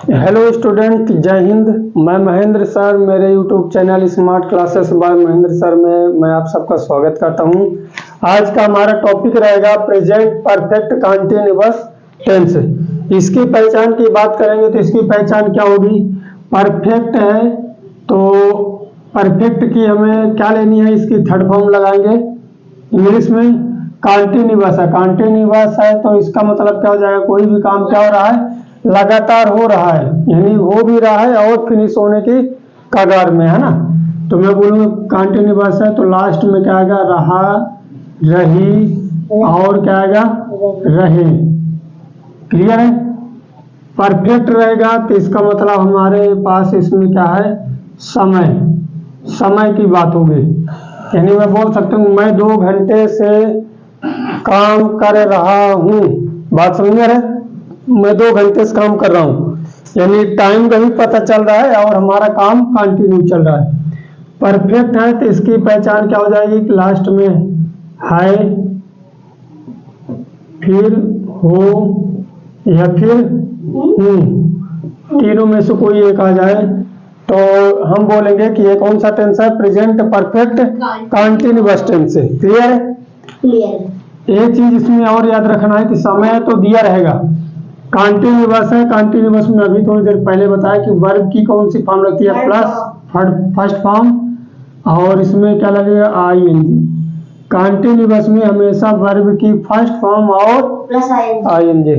Hello student, जय हिंद। मैं Mahendra sir, मेरे YouTube channel smart classes bye Mahendra sir में मैं आप सबका स्वागत करता हूं। आज का हमारा टॉपिक रहेगा प्रेजेंट परफेक्ट कंटीन्यूअस टेंस। इसकी पहचान की बात करेंगे तो इसकी पहचान क्या होगी? परफेक्ट है तो परफेक्ट की हमें क्या लेनी है? इसकी थर्ड फॉर्म लगाएंगे। इंग्लिश में कंटीन्यूअस है, कंटीन्यूअस है तो इसका मतलब क्या हो जाएगा? कोई भी काम क्या हो रहा है? लगातार हो रहा है, यानी हो भी रहा है और फिनिश होने की कगार में है ना। तो मैं बोलूँगा कंटीन्यूअस है तो लास्ट में क्या आएगा? रहा, रही और क्या आएगा? रहे। क्लियर है? परफेक्ट रहेगा तो इसका मतलब हमारे पास इसमें क्या है? समय, समय की बात होगी। यानी मैं बोल सकता हूँ मैं 2 घंटे से काम कर रहा हूँ। बात समझ रहे? मैं 2 घंटे से काम कर रहा हूँ, यानी टाइम का भी पता चल रहा है और हमारा काम कंटिन्यू चल रहा है। परफेक्ट है तो इसकी पहचान क्या हो जाएगी? कि लास्ट में है, फिर हो या फिर हूँ, तीनों में से कोई एक आ जाए तो हम बोलेंगे कि ये कौन सा टेंस है? प्रेजेंट परफेक्ट कंटिन्यूअस टेंस है। क्लियर है? क्लियर। एक चीज इसमें और याद रखना है कि समय तो दिया रहेगा, कंटिन्यूअस है। कंटिन्यूअस में अभी थोड़ी देर पहले बताया कि वर्ब की कौन सी फॉर्म लगती है? प्लस फर्स्ट फॉर्म, और इसमें क्या लगेगा? आईएनजी। कंटिन्यूअस में हमेशा वर्ब की फर्स्ट फॉर्म और प्लस आईएनजी।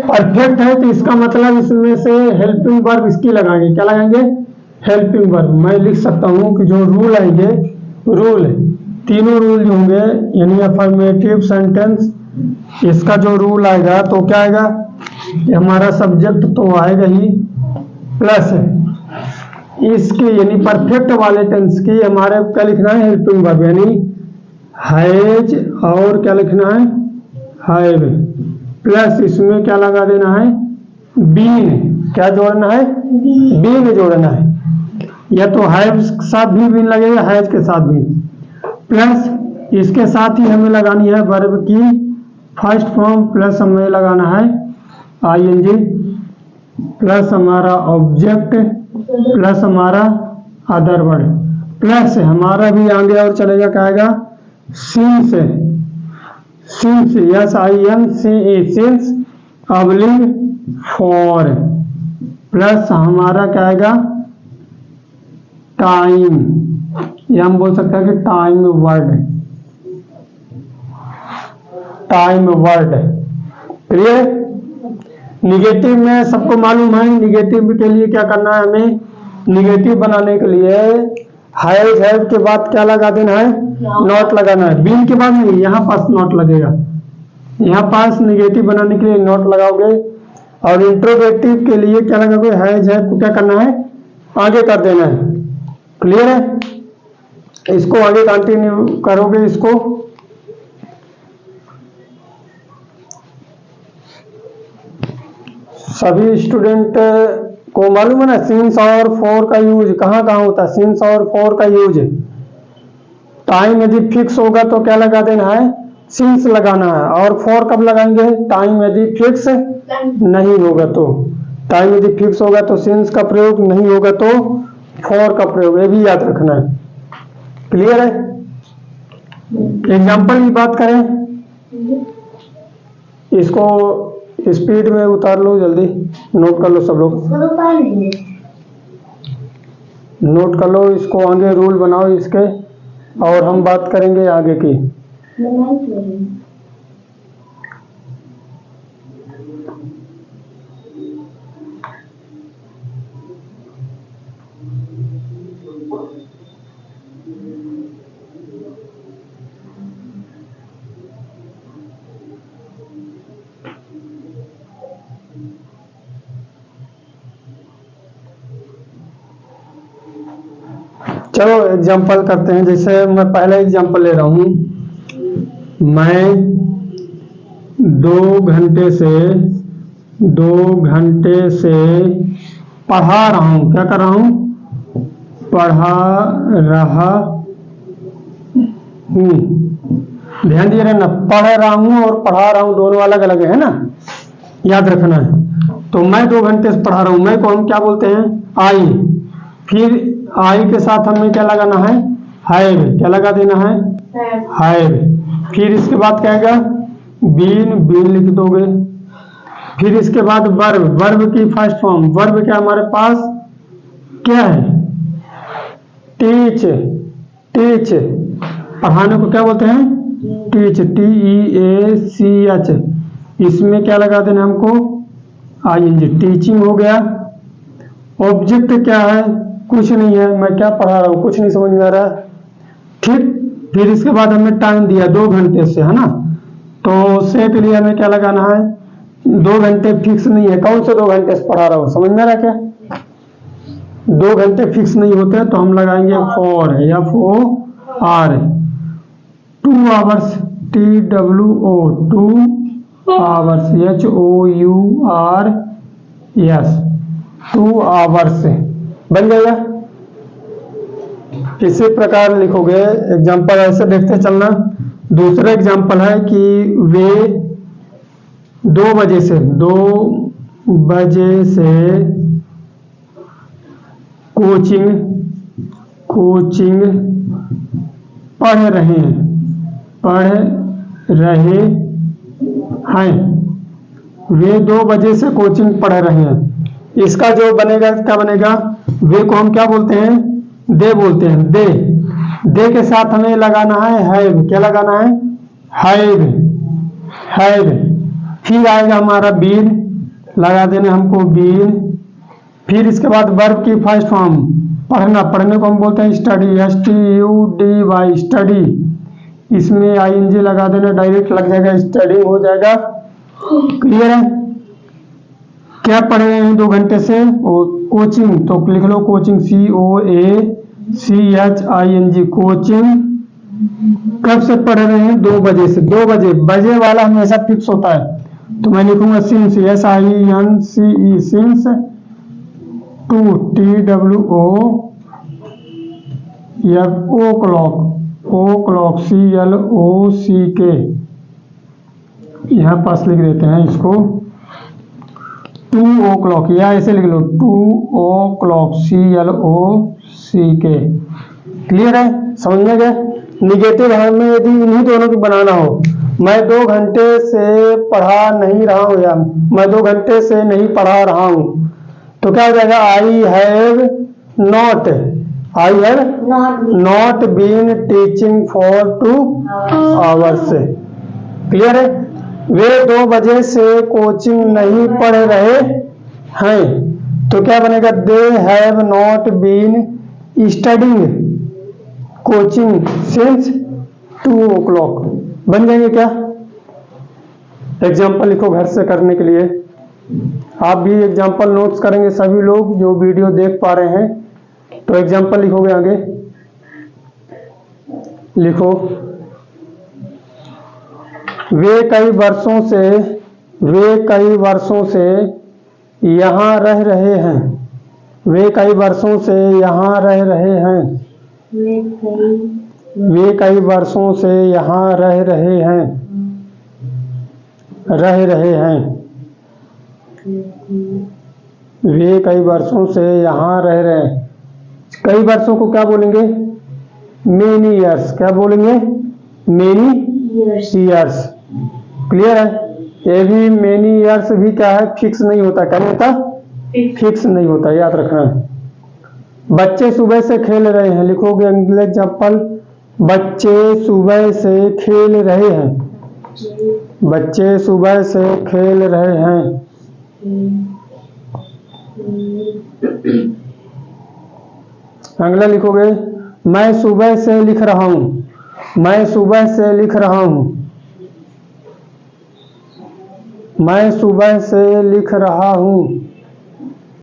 परफेक्ट है तो इसका मतलब इसमें से हेल्पिंग वर्ब इसकी लगाएंगे। क्या लगाएंगे? Helping verb. मैं लिख सकता हूँ कि जो रूल आएंगे, रूल तीनों रूल जो होंगे, यानी अफर्मेटिव सेंटेंस, इसका जो रूल आएगा तो क्या आएगा? हमारा सब्जेक्ट तो आएगा ही, प्लस है इसके, यानी परफेक्ट वाले टेंस की हमारे क्या लिखना है? हेल्पिंग वर्ब, यानी हैज और क्या लिखना है? हैव, प्लस इसमें क्या लगा देना है? बीन। क्या जोड़ना है? बीन जोड़ना है। या तो हैव के साथ भी बीन लगेगा, हैज के साथ भी, प्लस इसके साथ ही हमें लगानी है वर्ब की फर्स्ट फॉर्म, प्लस हमें लगाना है आईएनजी, प्लस हमारा ऑब्जेक्ट, प्लस हमारा अदर वर्ड, प्लस हमारा भी आगे और चलेगा। क्या आएगा? Since, since, S I N C A, since अबलिंग फॉर, प्लस हमारा क्या आएगा? टाइम, या हम बोल सकते हैं कि time word, time word. Clear? Negative में सबको मालूम है, निगेटिव के लिए क्या करना है हमें? निगेटिव बनाने के लिए हैज, हैव के बाद क्या लगा देना है? नॉट लगाना है। बीन के बाद नहीं, यहाँ पास नॉट लगेगा। यहाँ पास निगेटिव बनाने के लिए नॉट लगाओगे, और इंट्रोगेटिव के लिए क्या लगाओगे? हैज, हैव को क्या करना है? आगे कर देना है। क्लियर है? इसको आगे कंटिन्यू करोगे। इसको सभी स्टूडेंट को मालूम है ना, सिंस और फॉर का यूज कहाँ कहाँ होता है? सिंस और फॉर का यूज टाइम यदि फिक्स होगा तो क्या लगा देना है? सिंस लगाना है। और फॉर कब लगाएंगे? टाइम यदि फिक्स नहीं होगा तो। टाइम यदि फिक्स होगा तो सिंस का प्रयोग, नहीं होगा तो फॉर का प्रयोग। ये भी याद रखना है। क्लियर है? एग्जाम्पल की बात करें, इसको स्पीड में उतार लो, जल्दी नोट कर लो सब लोग, नोट कर लो इसको, आगे रूल बनाओ इसके, और हम बात करेंगे आगे की। चलो एग्जाम्पल करते हैं। जैसे मैं पहला एग्जाम्पल ले रहा हूं, मैं 2 घंटे से पढ़ा रहा हूं। क्या कर रहा हूं? पढ़ा रहा हूं। ध्यान दिए रहना, पढ़ रहा हूं और पढ़ा रहा हूं दोनों अलग अलग है ना, याद रखना है। तो मैं 2 घंटे से पढ़ा रहा हूँ, मैं को हम क्या बोलते हैं, आई। फिर आई के साथ हमें क्या लगाना है, हैव, क्या लगा देना है, हैव। फिर इसके बाद क्या आएगा, बीन, बीन लिख दोगे। फिर इसके बाद वर्ब, वर्ब की फर्स्ट फॉर्म, वर्ब क्या हमारे पास क्या है, टीच, टीच, पढ़ाने को क्या बोलते हैं, टीच, TEACH। इसमें क्या लगा देना हमको, ING, टीचिंग हो गया। ऑब्जेक्ट क्या है, कुछ नहीं है, मैं क्या पढ़ा रहा हूँ, कुछ नहीं समझ में आ रहा, ठीक। फिर इसके बाद हमें टाइम दिया 2 घंटे से, है ना, तो से के लिए हमें क्या लगाना है, 2 घंटे फिक्स नहीं है, कौन से 2 घंटे से पढ़ा रहा हूँ, समझ में आ रहा क्या, 2 घंटे फिक्स नहीं होते तो हम लगाएंगे FOR, FOR, 2 hours, TWO, 2 hours, HOURS, 2 hours बन जाएगा। इसी प्रकार लिखोगे, एग्जाम्पल ऐसे देखते चलना। दूसरा एग्जाम्पल है कि वे 2 बजे से कोचिंग पढ़ रहे हैं, वे 2 बजे से कोचिंग पढ़ रहे हैं। इसका जो बनेगा, क्या बनेगा, वे को हम क्या बोलते हैं, दे बोलते हैं, दे के साथ हमें लगाना है हैव, क्या लगाना है, हैव। फिर आएगा हमारा बीन, लगा देना हमको बीन। फिर इसके बाद वर्ब की फर्स्ट फॉर्म, पढ़ना, पढ़ने को हम बोलते हैं स्टडी, STUDY, स्टडी। इसमें ING लगा देना, डायरेक्ट लग जाएगा, स्टडी हो जाएगा। क्लियर है, क्या पढ़ रहे हैं 2 घंटे से, कोचिंग, तो लिख लो कोचिंग, COACHING, कोचिंग। कब से पढ़ रहे हैं, 2 बजे से, 2 बजे, बजे वाला हमेशा फिक्स होता है, तो मैं लिखूंगा since, SINCE, since, 2 TWO, o'clock, CLOCK, यहाँ पास लिख देते हैं इसको, 2 o'clock, या ऐसे लिख लो 2 o'clock, CLOCK। क्लियर है, समझ में गया। निगेटिव में यदि इन्हीं दोनों की बनाना हो, मैं 2 घंटे से पढ़ा नहीं रहा हूँ, या मैं 2 घंटे से नहीं पढ़ा रहा हूँ, तो क्या हो जाएगा, I have not been teaching for 2 hours। Clear है, वे 2 बजे से कोचिंग नहीं पढ़ रहे हैं, तो क्या बनेगा, they have not been studying coaching since 2 o'clock। बन जाएंगे क्या। एग्जाम्पल लिखो घर से करने के लिए, आप भी एग्जाम्पल नोट्स करेंगे, सभी लोग जो वीडियो देख पा रहे हैं, तो एग्जाम्पल लिखोगे, आगे लिखो, वे कई वर्षों से यहाँ रह रहे हैं, वे कई वर्षों से यहाँ रह रहे हैं, वे कई वर्षों से यहाँ रह रहे हैं, वे कई वर्षों से यहाँ रह रहे हैं। कई वर्षों को क्या बोलेंगे, मेनी ईयर्स, क्या बोलेंगे, मेनी ईयर्स। क्लियर है, ये भी मेनी ईयर्स भी क्या है, फिक्स नहीं होता, क्या नहीं होता, फिक्स नहीं होता, याद रखना है। बच्चे सुबह से खेल रहे हैं, लिखोगे अगले एग्जाम्पल, बच्चे सुबह से खेल रहे हैं, बच्चे सुबह से खेल रहे हैं। अगला लिखोगे, मैं सुबह से लिख रहा हूं, मैं सुबह से लिख रहा हूं, मैं सुबह से लिख रहा हूं।